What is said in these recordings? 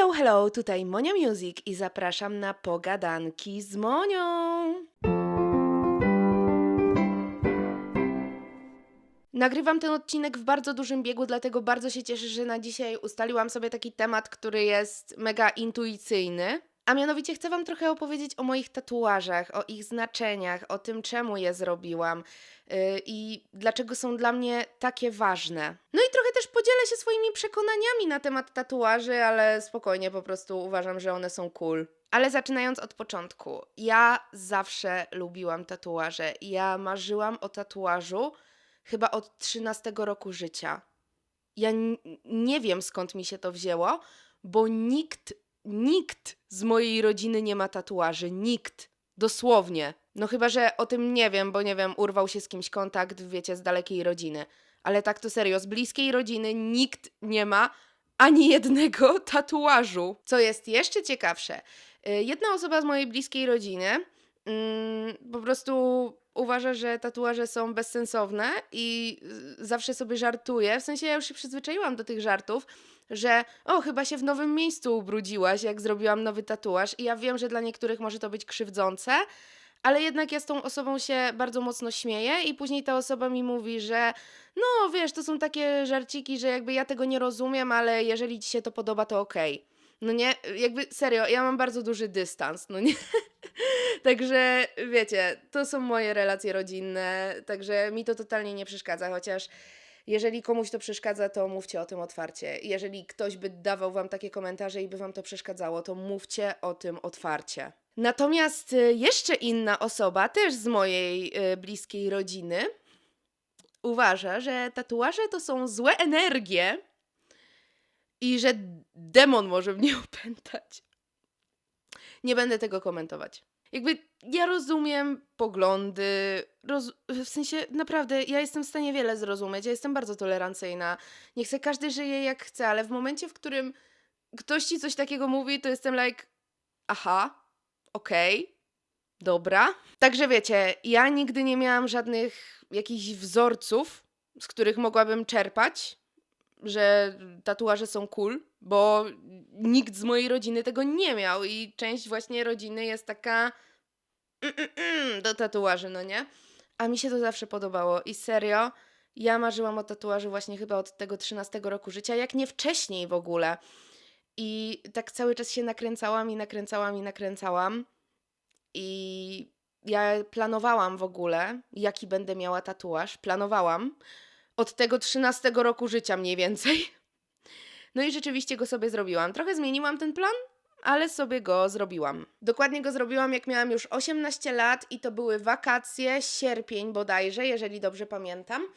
Hello, hello, tutaj Monia Music i zapraszam na pogadanki z Monią. Nagrywam ten odcinek w bardzo dużym biegu, dlatego bardzo się cieszę, że na dzisiaj ustaliłam sobie taki temat, który jest mega intuicyjny. A mianowicie chcę Wam trochę opowiedzieć o moich tatuażach, o ich znaczeniach, o tym, czemu je zrobiłam i dlaczego są dla mnie takie ważne. No i trochę też podzielę się swoimi przekonaniami na temat tatuaży, ale spokojnie, po prostu uważam, że one są cool. Ale zaczynając od początku, ja zawsze lubiłam tatuaże. Ja marzyłam o tatuażu chyba od 13 roku życia. Ja nie wiem, skąd mi się to wzięło, bo nikt z mojej rodziny nie ma tatuaży. Nikt. Dosłownie. No chyba, że o tym nie wiem, bo nie wiem, urwał się z kimś kontakt, wiecie, z dalekiej rodziny. Ale tak to serio, z bliskiej rodziny nikt nie ma ani jednego tatuażu. Co jest jeszcze ciekawsze, jedna osoba z mojej bliskiej rodziny po prostu uważa, że tatuaże są bezsensowne i zawsze sobie żartuje. W sensie ja już się przyzwyczaiłam do tych żartów, że chyba się w nowym miejscu ubrudziłaś, jak zrobiłam nowy tatuaż. I ja wiem, że dla niektórych może to być krzywdzące, ale jednak ja z tą osobą się bardzo mocno śmieję i później ta osoba mi mówi, że no wiesz, to są takie żarciki, że jakby ja tego nie rozumiem, ale jeżeli ci się to podoba, to okej. No nie, jakby serio, ja mam bardzo duży dystans, no nie? Także wiecie, to są moje relacje rodzinne, także mi to totalnie nie przeszkadza, chociaż jeżeli komuś to przeszkadza, to mówcie o tym otwarcie. Jeżeli ktoś by dawał wam takie komentarze i by wam to przeszkadzało, to mówcie o tym otwarcie. Natomiast jeszcze inna osoba, też z mojej bliskiej rodziny, uważa, że tatuaże to są złe energie i że demon może mnie opętać. Nie będę tego komentować. Jakby ja rozumiem poglądy, w sensie naprawdę ja jestem w stanie wiele zrozumieć, ja jestem bardzo tolerancyjna. Niech se każdy żyje jak chce, ale w momencie, w którym ktoś ci coś takiego mówi, to jestem like, aha, okej, dobra. Także wiecie, ja nigdy nie miałam żadnych jakichś wzorców, z których mogłabym czerpać, że tatuaże są cool, bo nikt z mojej rodziny tego nie miał i część właśnie rodziny jest taka do tatuaży, no nie? A mi się to zawsze podobało i serio, ja marzyłam o tatuażu właśnie chyba od tego 13 roku życia, jak nie wcześniej w ogóle. I tak cały czas się nakręcałam i nakręcałam i nakręcałam. I ja planowałam w ogóle, jaki będę miała tatuaż. Planowałam od tego 13 roku życia mniej więcej. No i rzeczywiście go sobie zrobiłam. Trochę zmieniłam ten plan, ale sobie go zrobiłam. Dokładnie go zrobiłam, jak miałam już 18 lat i to były wakacje, sierpień bodajże, jeżeli dobrze pamiętam.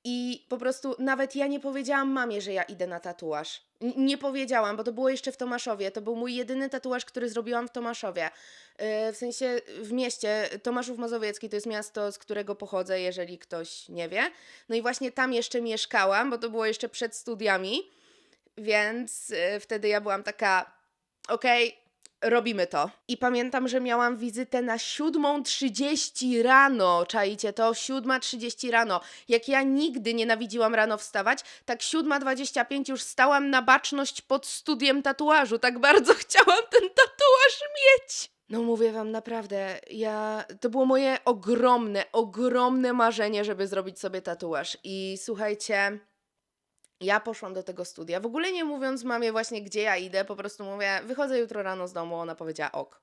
I po prostu nawet ja nie powiedziałam mamie, że ja idę na tatuaż. Nie powiedziałam, bo to było jeszcze w Tomaszowie. To był mój jedyny tatuaż, który zrobiłam w Tomaszowie. W sensie w mieście. Tomaszów Mazowiecki to jest miasto, z którego pochodzę, jeżeli ktoś nie wie. No i właśnie tam jeszcze mieszkałam, bo to było jeszcze przed studiami. Więc wtedy ja byłam taka, okej, robimy to. I pamiętam, że miałam wizytę na 7:30 rano, czaicie to? 7:30 rano. Jak ja nigdy nienawidziłam rano wstawać, tak 7:25 już stałam na baczność pod studiem tatuażu. Tak bardzo chciałam ten tatuaż mieć. No mówię wam naprawdę, to było moje ogromne marzenie, żeby zrobić sobie tatuaż. I słuchajcie, ja poszłam do tego studia, w ogóle nie mówiąc mamie właśnie, gdzie ja idę, po prostu mówię, wychodzę jutro rano z domu, ona powiedziała ok.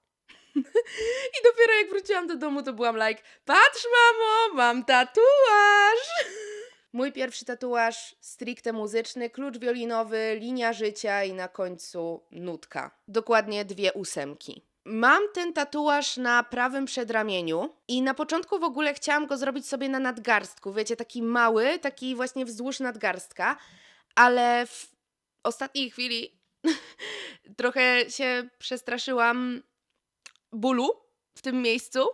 I dopiero jak wróciłam do domu, to byłam like, patrz mamo, mam tatuaż! Mój pierwszy tatuaż stricte muzyczny, klucz wiolinowy, linia życia i na końcu nutka. Dokładnie 2 ósemki. Mam ten tatuaż na prawym przedramieniu i na początku w ogóle chciałam go zrobić sobie na nadgarstku, wiecie, taki mały, taki właśnie wzdłuż nadgarstka, ale w ostatniej chwili trochę się przestraszyłam bólu w tym miejscu,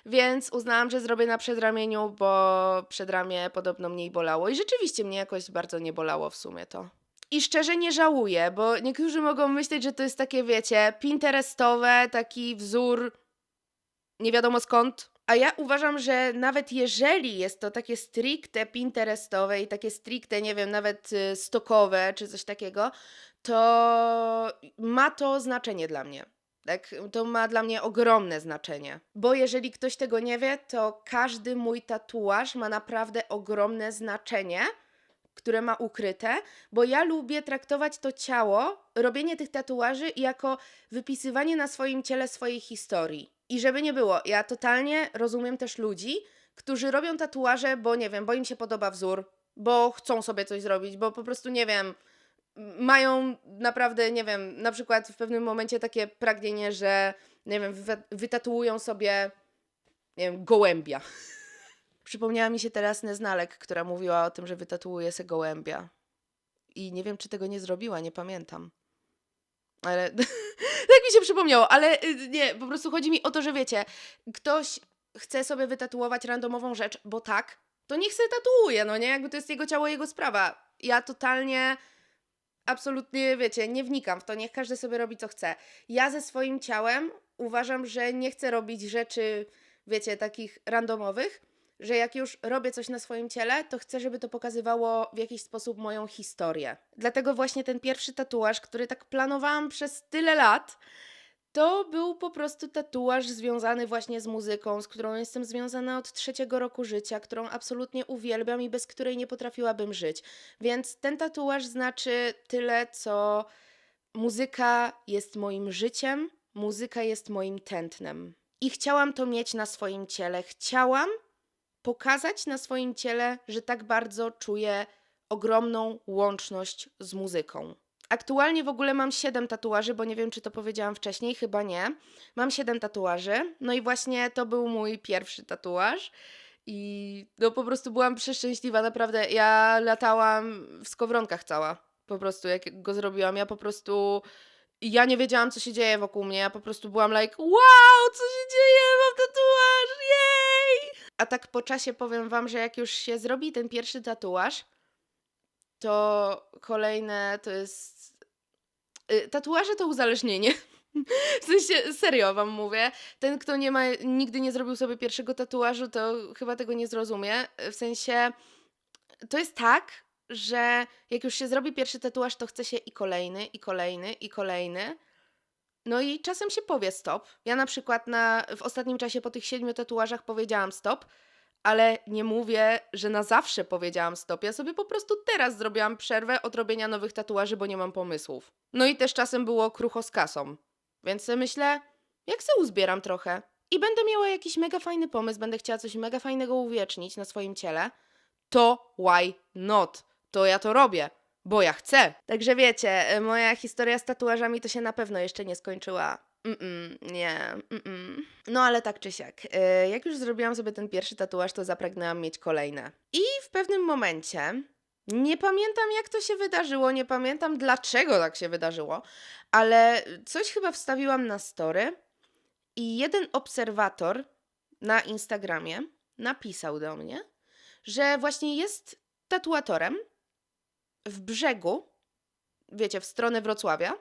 więc uznałam, że zrobię na przedramieniu, bo przedramię podobno mniej bolało i rzeczywiście mnie jakoś bardzo nie bolało w sumie to. I szczerze nie żałuję, bo niektórzy mogą myśleć, że to jest takie, wiecie, pinterestowe, taki wzór nie wiadomo skąd. A ja uważam, że nawet jeżeli jest to takie stricte pinterestowe i takie stricte, nie wiem, nawet stokowe czy coś takiego, to ma to znaczenie dla mnie. Tak, to ma dla mnie ogromne znaczenie. Bo jeżeli ktoś tego nie wie, to każdy mój tatuaż ma naprawdę ogromne znaczenie, które ma ukryte, bo ja lubię traktować to ciało, robienie tych tatuaży jako wypisywanie na swoim ciele swojej historii. I żeby nie było, ja totalnie rozumiem też ludzi, którzy robią tatuaże, bo nie wiem, bo im się podoba wzór, bo chcą sobie coś zrobić, bo po prostu nie wiem, mają naprawdę, nie wiem, na przykład w pewnym momencie takie pragnienie, że nie wiem, wytatuują sobie, nie wiem, gołębia. Przypomniała mi się teraz Neznalek, która mówiła o tym, że wytatuuje se gołębia. I nie wiem, czy tego nie zrobiła, nie pamiętam. Ale tak mi się przypomniało, ale nie, po prostu chodzi mi o to, że wiecie, ktoś chce sobie wytatuować randomową rzecz, bo tak, to niech se tatuuje, no nie? Jakby to jest jego ciało, jego sprawa. Ja totalnie, absolutnie, wiecie, nie wnikam w to, niech każdy sobie robi co chce. Ja ze swoim ciałem uważam, że nie chcę robić rzeczy, wiecie, takich randomowych, że jak już robię coś na swoim ciele, to chcę, żeby to pokazywało w jakiś sposób moją historię. Dlatego właśnie ten pierwszy tatuaż, który tak planowałam przez tyle lat, to był po prostu tatuaż związany właśnie z muzyką, z którą jestem związana od 3 roku życia, którą absolutnie uwielbiam i bez której nie potrafiłabym żyć. Więc ten tatuaż znaczy tyle, co muzyka jest moim życiem, muzyka jest moim tętnem. I chciałam to mieć na swoim ciele. Chciałam pokazać na swoim ciele, że tak bardzo czuję ogromną łączność z muzyką. Aktualnie w ogóle mam 7 tatuaży, bo nie wiem, czy to powiedziałam wcześniej, chyba nie. Mam 7 tatuaży, no i właśnie to był mój pierwszy tatuaż. I no po prostu byłam przeszczęśliwa, naprawdę. Ja latałam w skowronkach cała. Po prostu jak go zrobiłam, ja nie wiedziałam, co się dzieje wokół mnie. Ja po prostu byłam like, wow, co się dzieje? Mam tatuaż, jej! A tak po czasie powiem wam, że jak już się zrobi ten pierwszy tatuaż, to kolejne to jest... Tatuaże to uzależnienie. W sensie, serio wam mówię. Ten, kto nigdy nie zrobił sobie pierwszego tatuażu, to chyba tego nie zrozumie. W sensie, to jest tak, że jak już się zrobi pierwszy tatuaż, to chce się i kolejny, i kolejny, i kolejny. No i czasem się powie stop. Ja na przykład w ostatnim czasie po tych 7 tatuażach powiedziałam stop, ale nie mówię, że na zawsze powiedziałam stop. Ja sobie po prostu teraz zrobiłam przerwę od robienia nowych tatuaży, bo nie mam pomysłów. No i też czasem było krucho z kasą. Więc sobie myślę, jak se uzbieram trochę i będę miała jakiś mega fajny pomysł, będę chciała coś mega fajnego uwiecznić na swoim ciele, to why not? To ja to robię, bo ja chcę. Także wiecie, moja historia z tatuażami to się na pewno jeszcze nie skończyła. Nie. No ale tak czy siak, jak już zrobiłam sobie ten pierwszy tatuaż, to zapragnęłam mieć kolejne. I w pewnym momencie, nie pamiętam jak to się wydarzyło, nie pamiętam dlaczego tak się wydarzyło, ale coś chyba wstawiłam na story i jeden obserwator na Instagramie napisał do mnie, że właśnie jest tatuatorem w Brzegu, wiecie, w stronę Wrocławia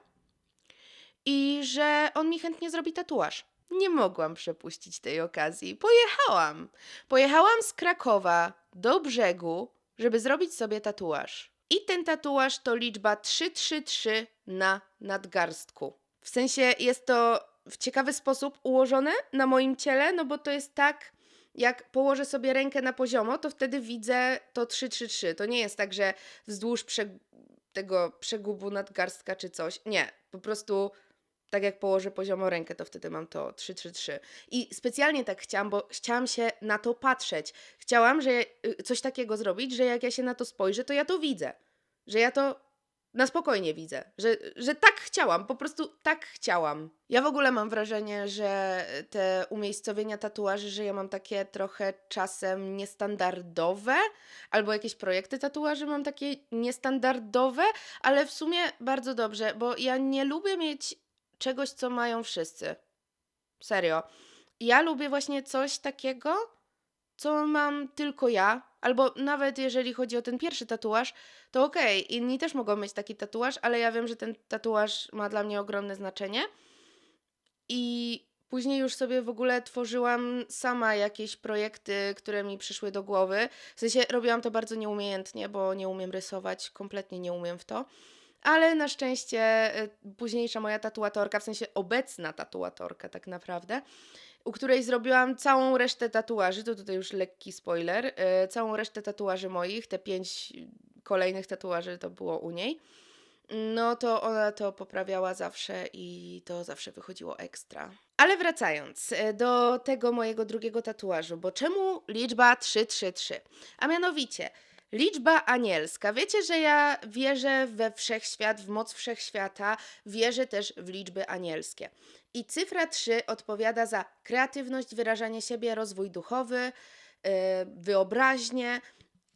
i że on mi chętnie zrobi tatuaż. Nie mogłam przepuścić tej okazji. Pojechałam. Pojechałam z Krakowa do Brzegu, żeby zrobić sobie tatuaż. I ten tatuaż to liczba 333 na nadgarstku. W sensie jest to w ciekawy sposób ułożone na moim ciele, no bo to jest tak, jak położę sobie rękę na poziomo, to wtedy widzę to 333. To nie jest tak, że wzdłuż tego przegubu nadgarstka czy coś. Nie, po prostu tak jak położę poziomo rękę, to wtedy mam to 333. I specjalnie tak chciałam, bo chciałam się na to patrzeć. Chciałam, coś takiego zrobić, że jak ja się na to spojrzę, to ja to widzę. Że ja to na spokojnie widzę. Że tak chciałam, po prostu tak chciałam. Ja w ogóle mam wrażenie, że te umiejscowienia tatuaży, że ja mam takie trochę czasem niestandardowe, albo jakieś projekty tatuaży mam takie niestandardowe, ale w sumie bardzo dobrze, bo ja nie lubię mieć czegoś, co mają wszyscy. Serio. Ja lubię właśnie coś takiego, co mam tylko ja, albo nawet jeżeli chodzi o ten pierwszy tatuaż, to okej, inni też mogą mieć taki tatuaż, ale ja wiem, że ten tatuaż ma dla mnie ogromne znaczenie i później już sobie w ogóle tworzyłam sama jakieś projekty, które mi przyszły do głowy. W sensie robiłam to bardzo nieumiejętnie, bo nie umiem rysować, kompletnie nie umiem w to. ale na szczęście późniejsza moja tatuatorka, w sensie obecna tatuatorka tak naprawdę, u której zrobiłam całą resztę tatuaży, to tutaj już lekki spoiler, całą resztę tatuaży moich, te 5 kolejnych tatuaży to było u niej, no to ona to poprawiała zawsze i to zawsze wychodziło ekstra. Ale wracając do tego mojego drugiego tatuażu, bo czemu liczba 333? A mianowicie liczba anielska. Wiecie, że ja wierzę we wszechświat, w moc wszechświata, wierzę też w liczby anielskie. I cyfra 3 odpowiada za kreatywność, wyrażanie siebie, rozwój duchowy, wyobraźnię,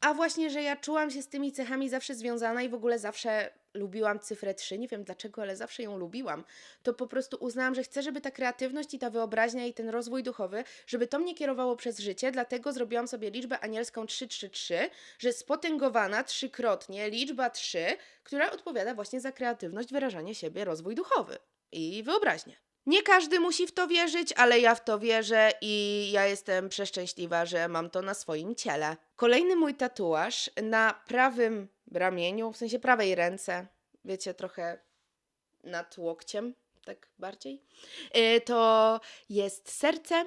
a właśnie, że ja czułam się z tymi cechami zawsze związana i w ogóle zawsze lubiłam cyfrę 3, nie wiem dlaczego, ale zawsze ją lubiłam. To po prostu uznałam, że chcę, żeby ta kreatywność i ta wyobraźnia i ten rozwój duchowy, żeby to mnie kierowało przez życie, dlatego zrobiłam sobie liczbę anielską 333, że spotęgowana trzykrotnie liczba 3, która odpowiada właśnie za kreatywność, wyrażanie siebie, rozwój duchowy i wyobraźnię. Nie każdy musi w to wierzyć, ale ja w to wierzę i ja jestem przeszczęśliwa, że mam to na swoim ciele. Kolejny mój tatuaż na prawym ramieniu, w sensie prawej ręce, wiecie, trochę nad łokciem, tak bardziej, to jest serce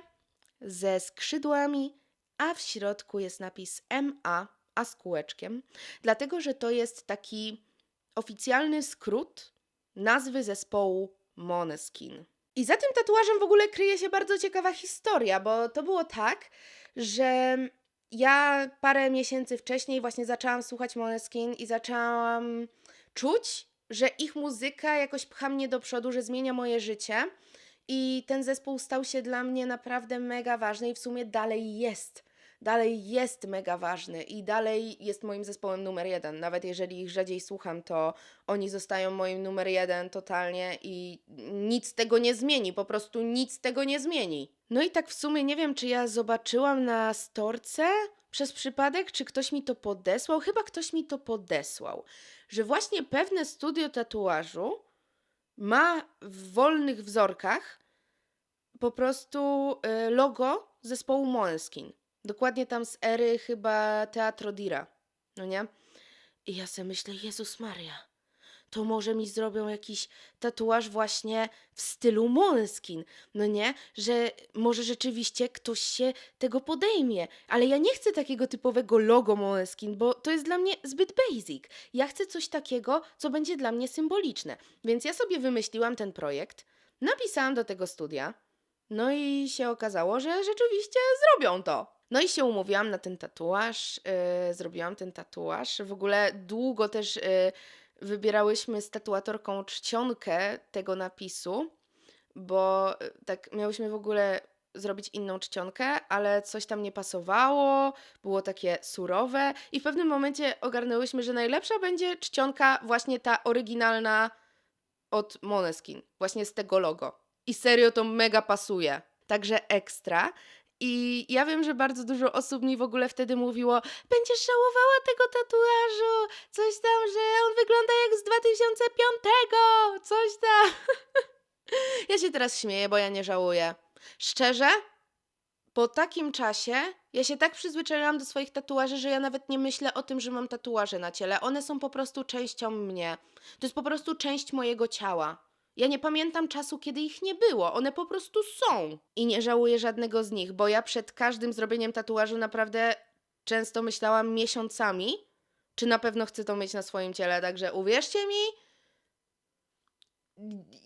ze skrzydłami, a w środku jest napis MA, a z kółeczkiem, dlatego że to jest taki oficjalny skrót nazwy zespołu Måneskin. I za tym tatuażem w ogóle kryje się bardzo ciekawa historia, bo to było tak, że ja parę miesięcy wcześniej właśnie zaczęłam słuchać Måneskin i zaczęłam czuć, że ich muzyka jakoś pcha mnie do przodu, że zmienia moje życie i ten zespół stał się dla mnie naprawdę mega ważny i w sumie dalej jest. Dalej jest mega ważny i dalej jest moim zespołem numer 1. Nawet jeżeli ich rzadziej słucham, to oni zostają moim numer 1 totalnie i nic tego nie zmieni, po prostu nic tego nie zmieni. No i tak w sumie nie wiem, czy ja zobaczyłam na storce przez przypadek, czy ktoś mi to podesłał. Chyba ktoś mi to podesłał, że właśnie pewne studio tatuażu ma w wolnych wzorkach po prostu logo zespołu Måneskin. Dokładnie tam z ery chyba Teatro Dira, no nie? I ja sobie myślę, Jezus Maria, to może mi zrobią jakiś tatuaż właśnie w stylu Måneskin, no nie? Że może rzeczywiście ktoś się tego podejmie, ale ja nie chcę takiego typowego logo Måneskin, bo to jest dla mnie zbyt basic. Ja chcę coś takiego, co będzie dla mnie symboliczne. Więc ja sobie wymyśliłam ten projekt, napisałam do tego studia, no i się okazało, że rzeczywiście zrobią to. No i się umówiłam na ten tatuaż, zrobiłam ten tatuaż. W ogóle długo też wybierałyśmy z tatuatorką czcionkę tego napisu, bo tak miałyśmy w ogóle zrobić inną czcionkę, ale coś tam nie pasowało, było takie surowe i w pewnym momencie ogarnęłyśmy, że najlepsza będzie czcionka właśnie ta oryginalna od Måneskin, właśnie z tego logo. I serio to mega pasuje. Także ekstra. I ja wiem, że bardzo dużo osób mi w ogóle wtedy mówiło: będziesz żałowała tego tatuażu, coś tam, że on wygląda jak z 2005, coś tam. Ja się teraz śmieję, bo ja nie żałuję. Szczerze, po takim czasie ja się tak przyzwyczaiłam do swoich tatuaży, że ja nawet nie myślę o tym, że mam tatuaże na ciele. One są po prostu częścią mnie. To jest po prostu część mojego ciała. Ja nie pamiętam czasu, kiedy ich nie było. One po prostu są. I nie żałuję żadnego z nich, bo ja przed każdym zrobieniem tatuażu naprawdę często myślałam miesiącami, czy na pewno chcę to mieć na swoim ciele. Także uwierzcie mi,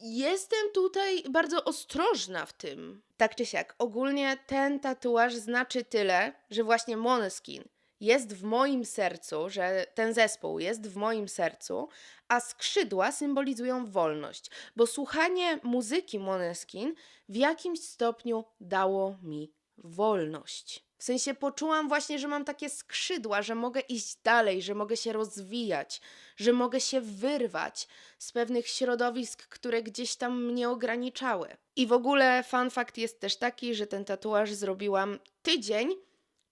jestem tutaj bardzo ostrożna w tym. Tak czy siak, ogólnie ten tatuaż znaczy tyle, że właśnie Måneskin jest w moim sercu, że ten zespół jest w moim sercu, a skrzydła symbolizują wolność, bo słuchanie muzyki Måneskin w jakimś stopniu dało mi wolność. W sensie poczułam właśnie, że mam takie skrzydła, że mogę iść dalej, że mogę się rozwijać, że mogę się wyrwać z pewnych środowisk, które gdzieś tam mnie ograniczały. I w ogóle fun fact jest też taki, że ten tatuaż zrobiłam tydzień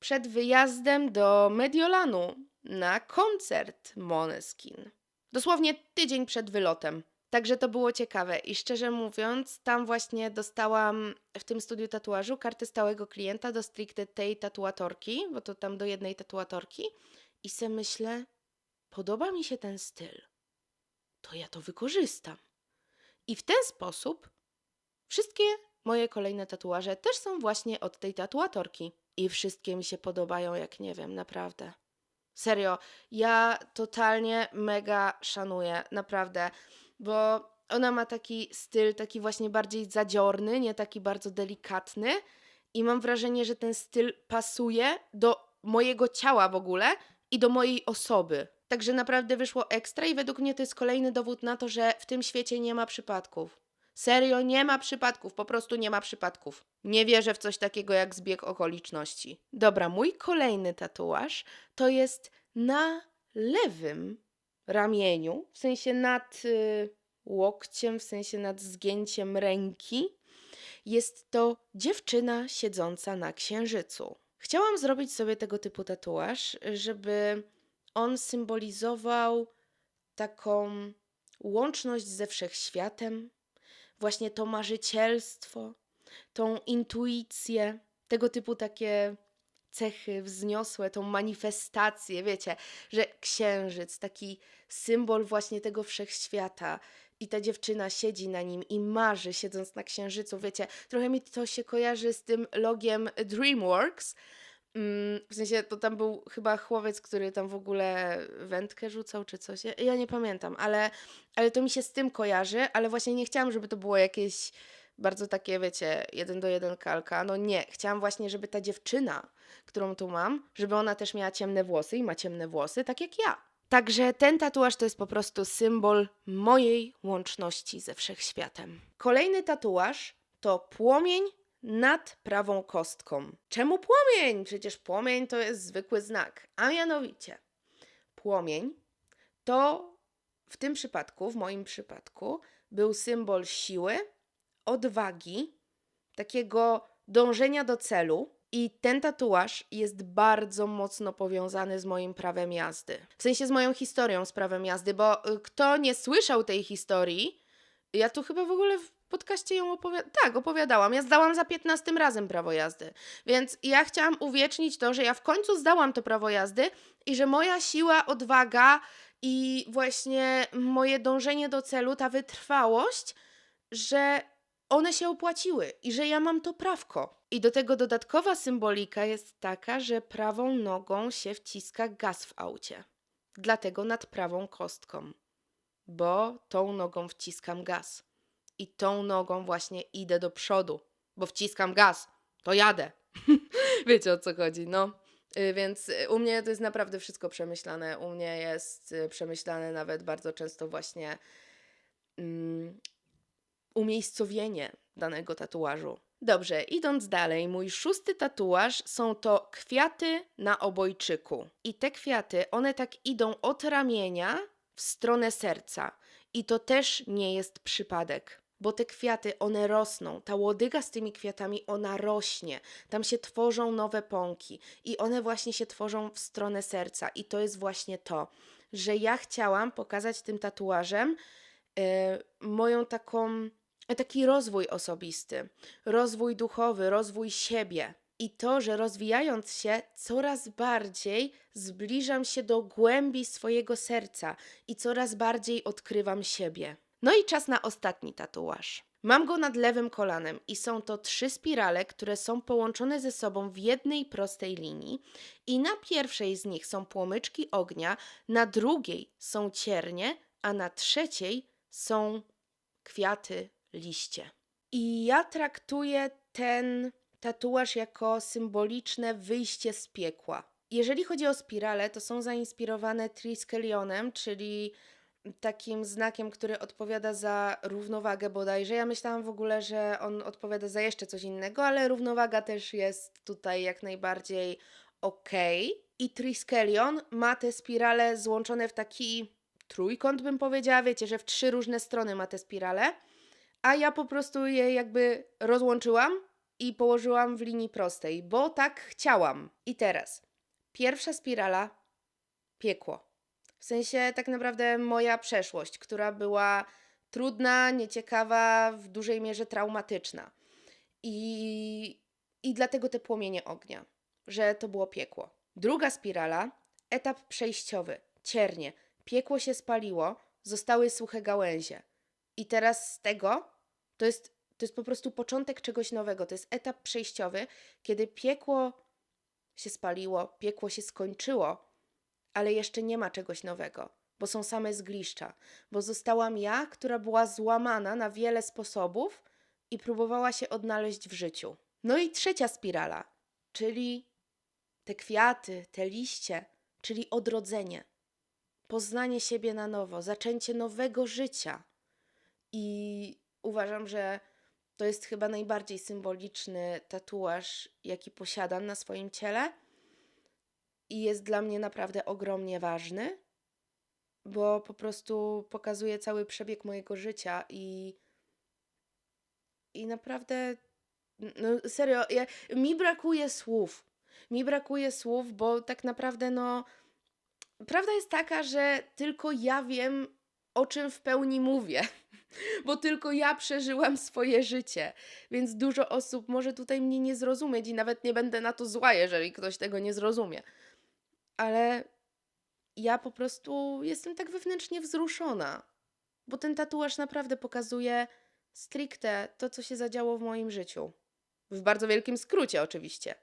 przed wyjazdem do Mediolanu na koncert Måneskin. Dosłownie tydzień przed wylotem. Także to było ciekawe i szczerze mówiąc, tam właśnie dostałam w tym studiu tatuażu kartę stałego klienta do stricte tej tatuatorki, bo to tam do jednej tatuatorki i se myślę, podoba mi się ten styl. to ja to wykorzystam. I w ten sposób wszystkie moje kolejne tatuaże też są właśnie od tej tatuatorki. I wszystkie mi się podobają, jak nie wiem, naprawdę. Serio, ja totalnie mega szanuję, naprawdę, bo ona ma taki styl, taki właśnie bardziej zadziorny, nie taki bardzo delikatny i mam wrażenie, że ten styl pasuje do mojego ciała w ogóle i do mojej osoby. Także naprawdę wyszło ekstra i według mnie to jest kolejny dowód na to, że w tym świecie nie ma przypadków. Serio, nie ma przypadków, po prostu nie ma przypadków. Nie wierzę w coś takiego jak zbieg okoliczności. Dobra, mój kolejny tatuaż to jest na lewym ramieniu, w sensie nad łokciem, w sensie nad zgięciem ręki. Jest to dziewczyna siedząca na księżycu. Chciałam zrobić sobie tego typu tatuaż, żeby on symbolizował taką łączność ze wszechświatem, właśnie to marzycielstwo, tą intuicję, tego typu takie cechy wzniosłe, tą manifestację, wiecie, że księżyc, taki symbol właśnie tego wszechświata i ta dziewczyna siedzi na nim i marzy, siedząc na księżycu, wiecie, trochę mi to się kojarzy z tym logiem DreamWorks. W sensie to tam był chyba chłopiec, który tam w ogóle wędkę rzucał czy coś. Ja nie pamiętam, ale to mi się z tym kojarzy, ale właśnie nie chciałam, żeby to było jakieś bardzo takie, wiecie, 1:1 kalka. No nie, chciałam właśnie, żeby ta dziewczyna, którą tu mam, żeby ona też miała ciemne włosy i ma ciemne włosy, tak jak ja. Także ten tatuaż to jest po prostu symbol mojej łączności ze wszechświatem. Kolejny tatuaż to płomień nad prawą kostką. Czemu płomień? Przecież płomień to jest zwykły znak. A mianowicie, płomień to w tym przypadku, w moim przypadku, był symbol siły, odwagi, takiego dążenia do celu. I ten tatuaż jest bardzo mocno powiązany z moim prawem jazdy. W sensie z moją historią z prawem jazdy, bo kto nie słyszał tej historii, ja tu chyba w ogóle w podcaście ją opowiadałam. Ja zdałam za 15 razem prawo jazdy. Więc ja chciałam uwiecznić to, że ja w końcu zdałam to prawo jazdy i że moja siła, odwaga i właśnie moje dążenie do celu, ta wytrwałość, że one się opłaciły i że ja mam to prawko. I do tego dodatkowa symbolika jest taka, że prawą nogą się wciska gaz w aucie. Dlatego nad prawą kostką, bo tą nogą wciskam gaz. I tą nogą właśnie idę do przodu, bo wciskam gaz, to jadę. Wiecie, o co chodzi, no. Więc u mnie to jest naprawdę wszystko przemyślane. U mnie jest przemyślane nawet bardzo często właśnie umiejscowienie danego tatuażu. Dobrze, idąc dalej, mój 6. tatuaż są to kwiaty na obojczyku. I te kwiaty, one tak idą od ramienia w stronę serca. I to też nie jest przypadek, bo te kwiaty, one rosną. Ta łodyga z tymi kwiatami, ona rośnie. Tam się tworzą nowe pąki i one właśnie się tworzą w stronę serca. I to jest właśnie to, że ja chciałam pokazać tym tatuażem moją taki rozwój osobisty, rozwój duchowy, rozwój siebie. I to, że rozwijając się, coraz bardziej zbliżam się do głębi swojego serca i coraz bardziej odkrywam siebie. No i czas na ostatni tatuaż. Mam go nad lewym kolanem i są to 3 spirale, które są połączone ze sobą w jednej prostej linii i na pierwszej z nich są płomyczki ognia, na drugiej są ciernie, a na trzeciej są kwiaty, liście. I ja traktuję ten tatuaż jako symboliczne wyjście z piekła. Jeżeli chodzi o spirale, to są zainspirowane Triskelionem, czyli takim znakiem, który odpowiada za równowagę bodajże. Ja myślałam w ogóle, że on odpowiada za jeszcze coś innego, ale równowaga też jest tutaj jak najbardziej okej. I Triskelion ma te spirale złączone w taki trójkąt, bym powiedziała. Wiecie, że w 3 różne strony ma te spirale, a ja po prostu je jakby rozłączyłam i położyłam w linii prostej, bo tak chciałam. I teraz pierwsza spirala, piekło. W sensie tak naprawdę moja przeszłość, która była trudna, nieciekawa, w dużej mierze traumatyczna. I dlatego te płomienie ognia, że to było piekło. Druga spirala, etap przejściowy, ciernie. Piekło się spaliło, zostały suche gałęzie. I teraz z tego to jest po prostu początek czegoś nowego. To jest etap przejściowy, kiedy piekło się spaliło, piekło się skończyło, ale jeszcze nie ma czegoś nowego, bo są same zgliszcza. Bo zostałam ja, która była złamana na wiele sposobów i próbowała się odnaleźć w życiu. No i trzecia spirala, czyli te kwiaty, te liście, czyli odrodzenie, poznanie siebie na nowo, zaczęcie nowego życia. I uważam, że to jest chyba najbardziej symboliczny tatuaż, jaki posiadam na swoim ciele. I jest dla mnie naprawdę ogromnie ważny, bo po prostu pokazuje cały przebieg mojego życia i naprawdę, no serio, mi brakuje słów. Mi brakuje słów, bo tak naprawdę, no, prawda jest taka, że tylko ja wiem, o czym w pełni mówię, bo tylko ja przeżyłam swoje życie, więc dużo osób może tutaj mnie nie zrozumieć i nawet nie będę na to zła, jeżeli ktoś tego nie zrozumie. Ale ja po prostu jestem tak wewnętrznie wzruszona, bo ten tatuaż naprawdę pokazuje stricte to, co się zadziało w moim życiu. W bardzo wielkim skrócie oczywiście,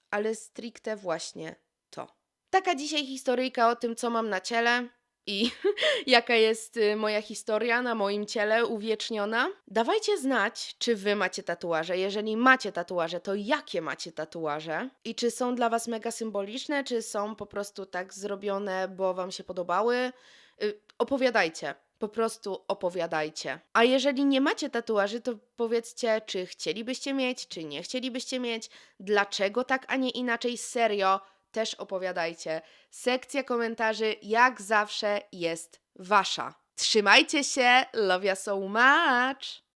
ale stricte właśnie to. Taka dzisiaj historyjka o tym, co mam na ciele i jaka jest moja historia na moim ciele uwieczniona. Dawajcie znać, czy wy macie tatuaże. Jeżeli macie tatuaże, to jakie macie tatuaże? I czy są dla was mega symboliczne, czy są po prostu tak zrobione, bo wam się podobały? Opowiadajcie. Po prostu opowiadajcie. A jeżeli nie macie tatuaży, to powiedzcie, czy chcielibyście mieć, czy nie chcielibyście mieć, dlaczego tak, a nie inaczej, serio, też opowiadajcie. Sekcja komentarzy, jak zawsze, jest wasza. Trzymajcie się, love you so much!